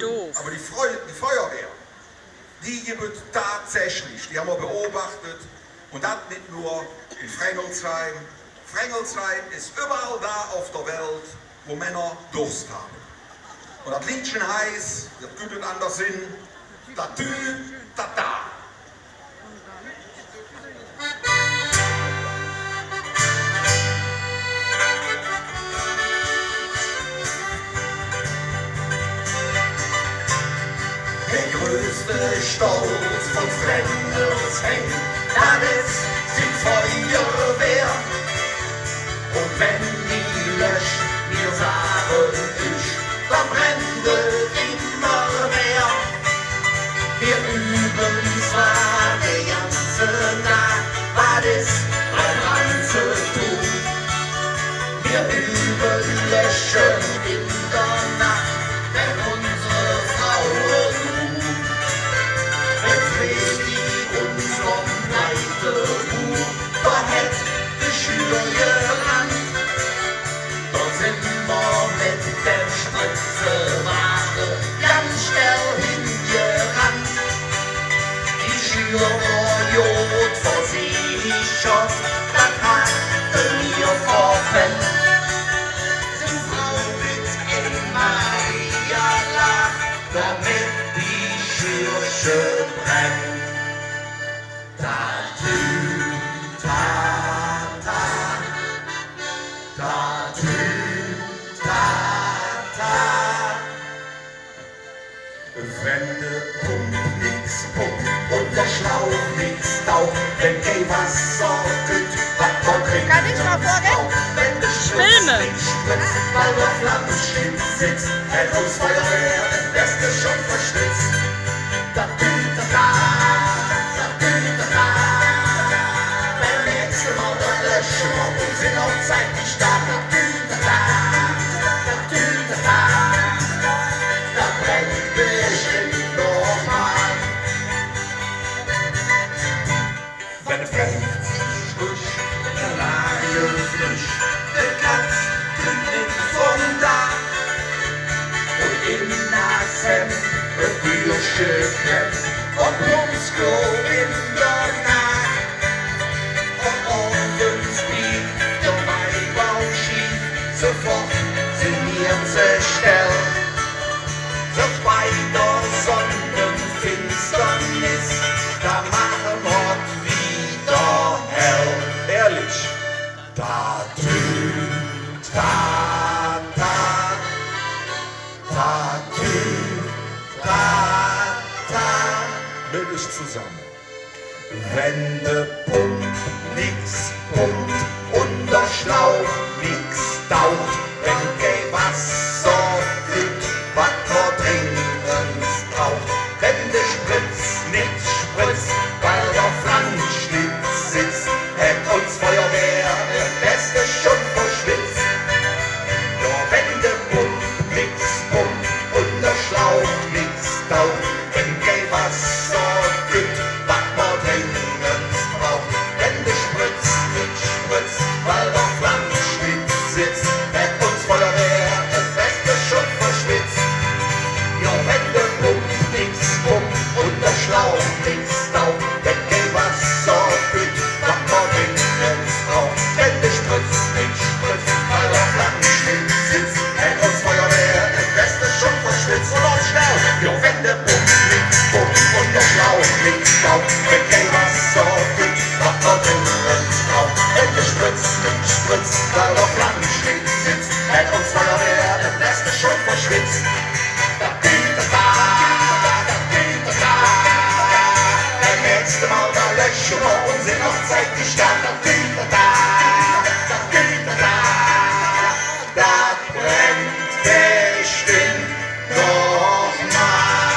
doof. Aber die Feuerwehr, die gibt tatsächlich, die haben wir beobachtet, und das nicht nur in Frengelsheim. Frengelsheim ist überall da auf der Welt, wo Männer Durst haben. Und das Liedchen heißt, das tut es anders Sinn, Tatü, Tata. Der größte Stolz von Frengelsheim, das sind Feuerwehr. Und wenn die löscht, wir sagen ich, dann brennt immer mehr. Wir üben zwar die ganze Nacht, was ist ein Brand zu tun. Wir üben löschen in der Nacht, wenn unsere Frauen ruhen. Wenn Freddy uns noch pleite ruht, da hätt die Schüler gerannt. Da sind wir mit der Spritze-Ware ganz schnell hingerannt. Die Schüler war Jod versichert, das hatten wir verpennt. Sind Frau mit Maria lacht, damit die Schürche brennt. Tatü, Tata, Tatü, Tata. Wenn der Pump nix pumpt und der Schlauch nix taucht, wenn kein Wasser gibt, was man trinkt. Kann ich mal vorgehen? Wenn der Filme. Schutz spritzt, weil der Flammenschild sitzt, hält uns Feuerwehr, das Beste schon verschwitzt. Tatü, Tata, Tatü, Tata. Beim nächsten Mal dann löschen wir und sind auf Zeit nicht da. Tatü, Tata, Tatü, Tata. Da brennt bestimmt noch mal. Wenn es brennt, frisch, der Lage frisch, der Katz kommt nicht von da. Und in Nachsen wird durchgeklemmt und Blumsko in der Nacht. Und abends biegt der Maibaum schief, sofort sind wir zerstellt. Doch bei der Sonnenfinsternis, da machen wir wieder hell. Ehrlich, Tatü, Tata, Tatü, Tata. Mit euch zusammen. Wenn der Pump nix pumpt und der Schlauch nix taucht, wenn kein Wasser gibt, was man dringend braucht. Wenn der Spritz nicht spritzt, weil der Flammschlitz sitzt, hält uns Feuerwehr das Beste schon verschwitzt. Doch wenn der Pump nix pumpt und der Schlauch nix taucht, wenn kein Wasser gibt, was man dringend braucht. Wenn der Spritz nicht spritzt, weil der Flammschlitz sitzt, hält uns Feuerwehr das Beste schon verschwitzt. Ja, wenn der Pump nix pumpt und der Schlauch nix taucht, wenn kein Wasser gibt, was man dringend braucht. Wenn der Spritz nicht spritzt, weil der Flammschlitz sitzt, hält uns Feuerwehr das Beste schon verschwitzt. Und auch schnell! Ja, wenn der Pump nix pumpt und der Schlauch nix taucht, wenn kein Wasser gibt, was man dringend braucht. Wenn der Spritz nicht spritzt, weil der Flammschlitz sitzt, hält uns Feuerwehr das Beste schon verschwitzt. Beim nächsten Mal da löschen wir und sind auf Zeit nicht da. Da brennt bestimmt noch mal.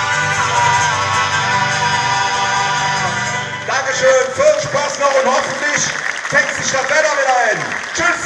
Dankeschön, viel Spaß noch und hoffentlich fängt sich das Wetter wieder ein. Tschüss!